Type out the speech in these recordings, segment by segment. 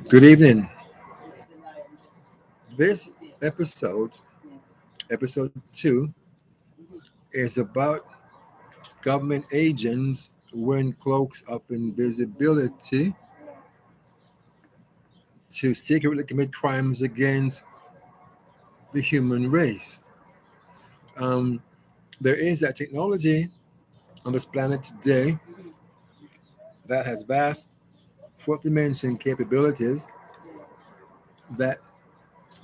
Good evening. This episode, episode 2, is about government agents wearing cloaks of invisibility to secretly commit crimes against the human race. Um, there is that technology on this planet today that has vast fourth dimension capabilities that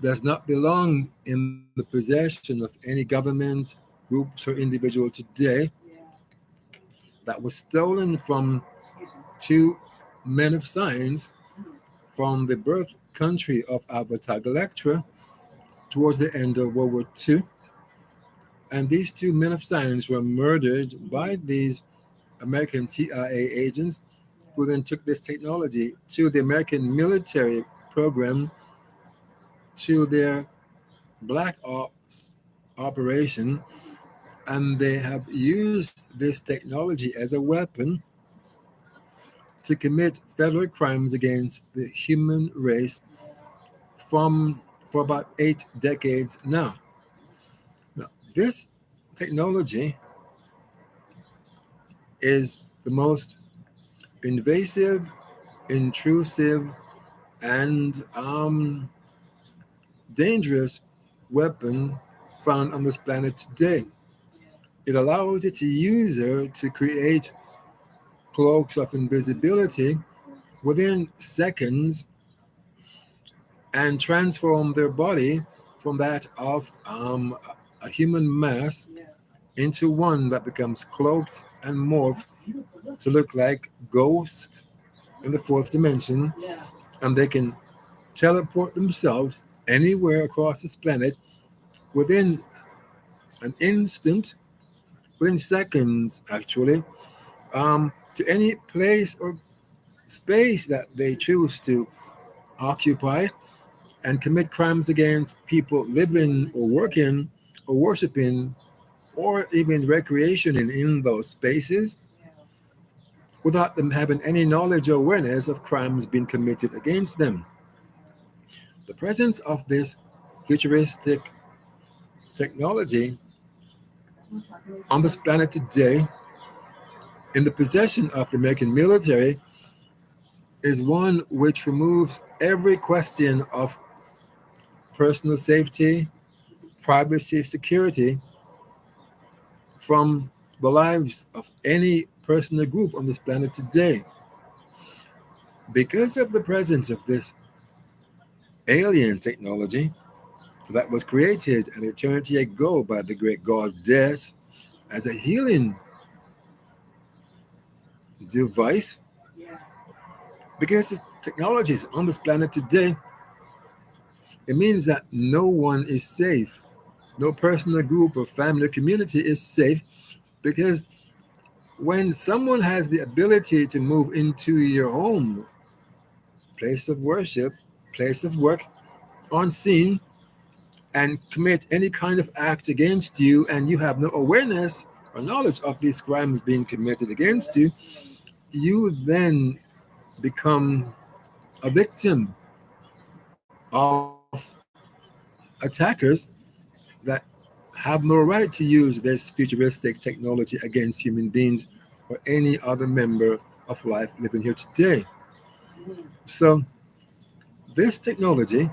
does not belong in the possession of any government, groups, or individual today, that was stolen from two men of science from the birth country of Avatar Galactra towards the end of World War II. And these two men of science were murdered by these American CIA agents who then took this technology to the American military program, to their black ops operation, and they have used this technology as a weapon to commit federal crimes against the human race for about 8 decades now. Now, this technology is the most invasive, intrusive, and dangerous weapon found on this planet today. It allows its user to create cloaks of invisibility within seconds and transform their body from that of a human mass into one that becomes cloaked and morphed to look like ghosts in the fourth dimension, and they can teleport themselves anywhere across this planet within an instant, within seconds actually, to any place or space that they choose to occupy, and commit crimes against people living or working or worshiping or even recreation in those spaces without them having any knowledge or awareness of crimes being committed against them. The presence of this futuristic technology on this planet today in the possession of the American military is one which removes every question of personal safety, privacy, security from the lives of any person or group on this planet today. Because of the presence of this alien technology that was created an eternity ago by the great goddess as a healing device, because this technology is on this planet today, it means that no one is safe. No person or group or family or community is safe, because when someone has the ability to move into your home, place of worship, place of work, unseen, and commit any kind of act against you, and you have no awareness or knowledge of these crimes being committed against you, you then become a victim of attackers that have no right to use this futuristic technology against human beings or any other member of life living here today. So, this technology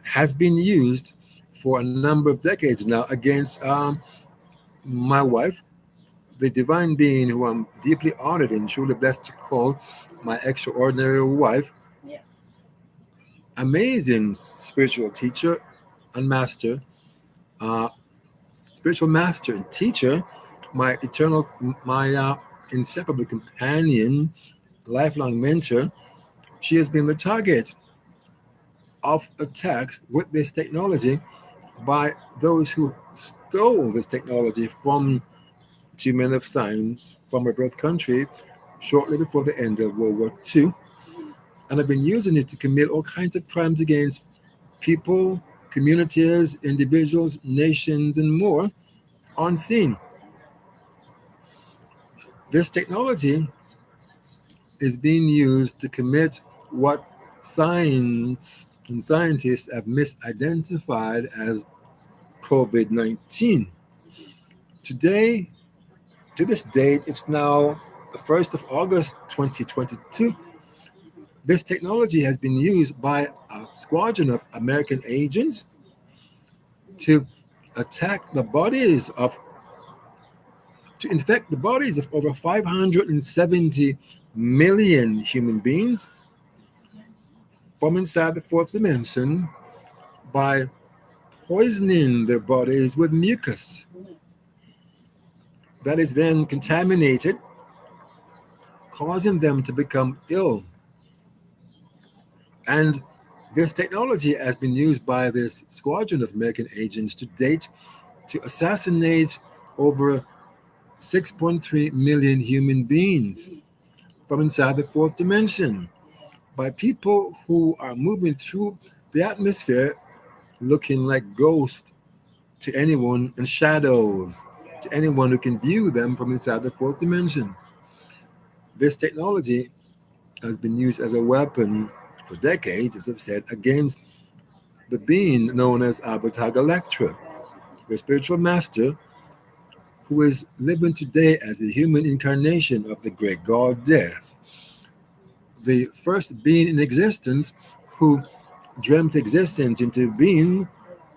has been used for a number of decades now against my wife, the divine being who I'm deeply honored and truly blessed to call my extraordinary wife, amazing spiritual teacher and master, uh, spiritual master and teacher, my inseparable companion, lifelong mentor. She has been the target of attacks with this technology by those who stole this technology from two men of science from her birth country shortly before the end of World War II, and have been using it to commit all kinds of crimes against people, communities, individuals, nations, and more unseen. This technology is being used to commit what science and scientists have misidentified as COVID 19. Today, to this date, it's now the 1st of August 2022. This technology has been used by a squadron of American agents to attack the bodies of, to infect the bodies of over 570 million human beings from inside the fourth dimension by poisoning their bodies with mucus that is then contaminated, causing them to become ill. And this technology has been used by this squadron of American agents to date to assassinate over 6.3 million human beings from inside the fourth dimension by people who are moving through the atmosphere looking like ghosts to anyone and shadows to anyone who can view them from inside the fourth dimension. This technology has been used as a weapon for decades, as I've said, against the being known as Avatar Galactra, the spiritual master who is living today as the human incarnation of the great goddess, the first being in existence who dreamt existence into being,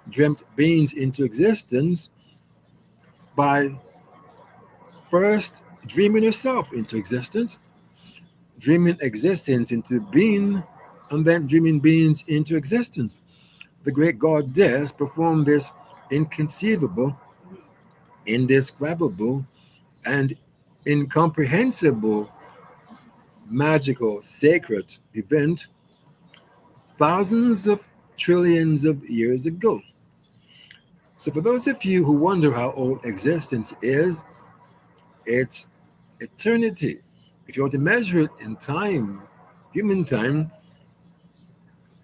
dreamt beings into existence by first dreaming herself into existence, dreaming existence into being, and then dreaming beings into existence. The great goddess performed this inconceivable, indescribable, and incomprehensible magical sacred event thousands of trillions of years ago. So, for those of you who wonder how old existence is, it's eternity. If you want to measure it in time, human time,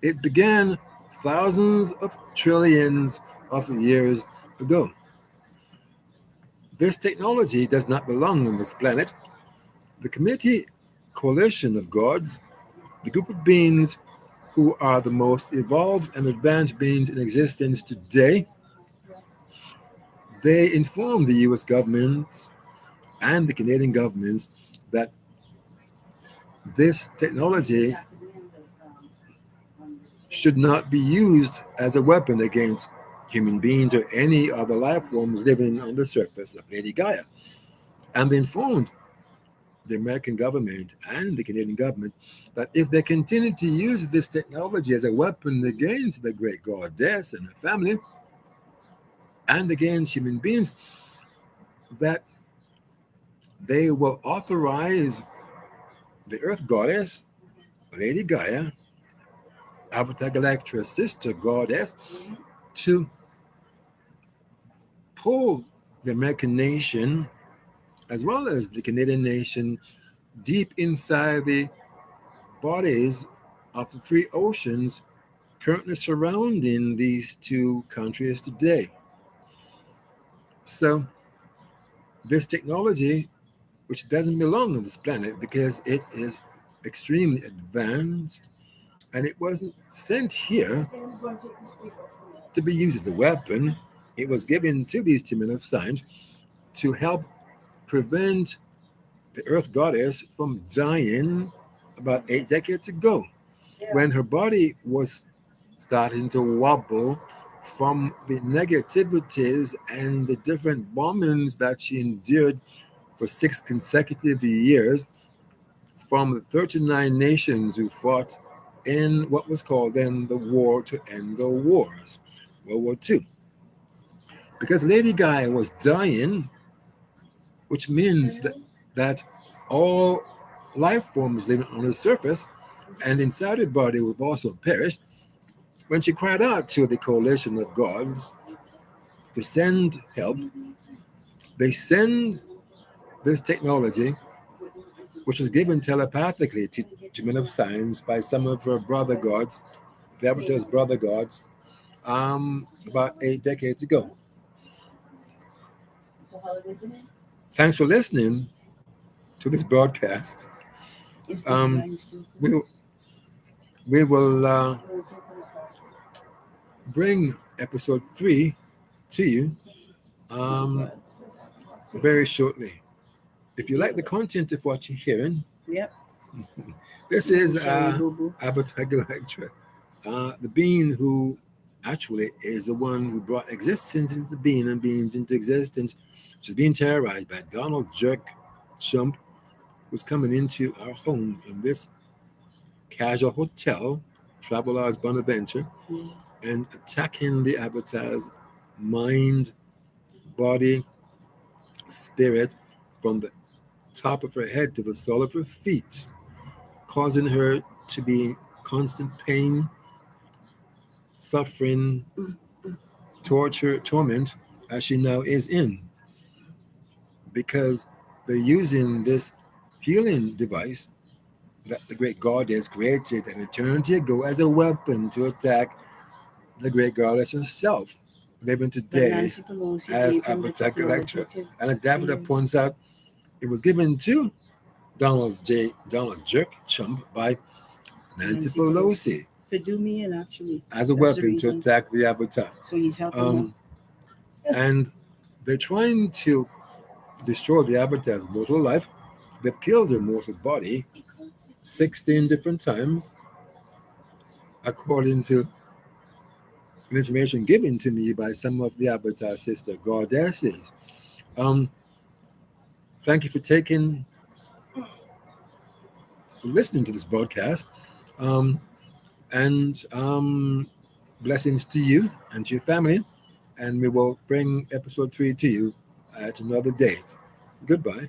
it began thousands of trillions of years ago. This technology does not belong on this planet. The committee coalition of gods, the group of beings who are the most evolved and advanced beings in existence today, they informed the US government and the Canadian governments that this technology should not be used as a weapon against human beings or any other life forms living on the surface of Lady Gaia. And they informed the American government and the Canadian government that if they continue to use this technology as a weapon against the great goddess and her family and against human beings, that they will authorize the Earth goddess, Lady Gaia, Avatar Galactra's sister goddess, to pull the American nation as well as the Canadian nation deep inside the bodies of the three oceans currently surrounding these two countries today. So, this technology, which doesn't belong on this planet because it is extremely advanced and it wasn't sent here to be used as a weapon, it was given to these two men of science to help prevent the Earth goddess from dying about 8 decades ago when her body was starting to wobble from the negativities and the different bombings that she endured for 6 consecutive years from the 39 nations who fought in what was called then the War to End the Wars, World War II. Because Lady Gaia was dying, which means that all life forms living on the surface and inside her body would also perished. When she cried out to the coalition of gods to send help, they send this technology, which was given telepathically to men of science by some of her brother gods, the Avatar's brother gods, about 8 decades ago. Thanks for listening. to this broadcast. It's the blind still We, closed. we will bring episode 3 to you very shortly. If you like the content of what you're hearing, Yep. this Oh, is sorry, Boo-Boo. Avatar Galactra, the being who actually is the one who brought existence into being and beings into existence. She's being terrorized by Donald Jerk Chump, who's coming into our home in this casual hotel, Travelodge Bonaventure, Yeah. and attacking the Avatar's mind, body, spirit from the top of her head to the sole of her feet, causing her to be in constant pain, suffering, torture, torment, as she now is in, because they're using this healing device that the great goddess created an eternity ago as a weapon to attack the great goddess herself, living But today Nancy Pelosi as gave him the Avatar Electra. technology And as David years. points out, it was given to Donald Jerk Chump by Nancy Pelosi to do me in, actually. as a That's the weapon to reason. attack the Avatar. So he's helping And they're trying to destroy the Avatar's mortal life. They've killed her mortal body 16 different times, according to information given to me by some of the Avatar sister goddesses. Um, Thank you for listening to this broadcast. Um, and blessings to you and to your family. And we will bring episode 3 to you at another date. Goodbye.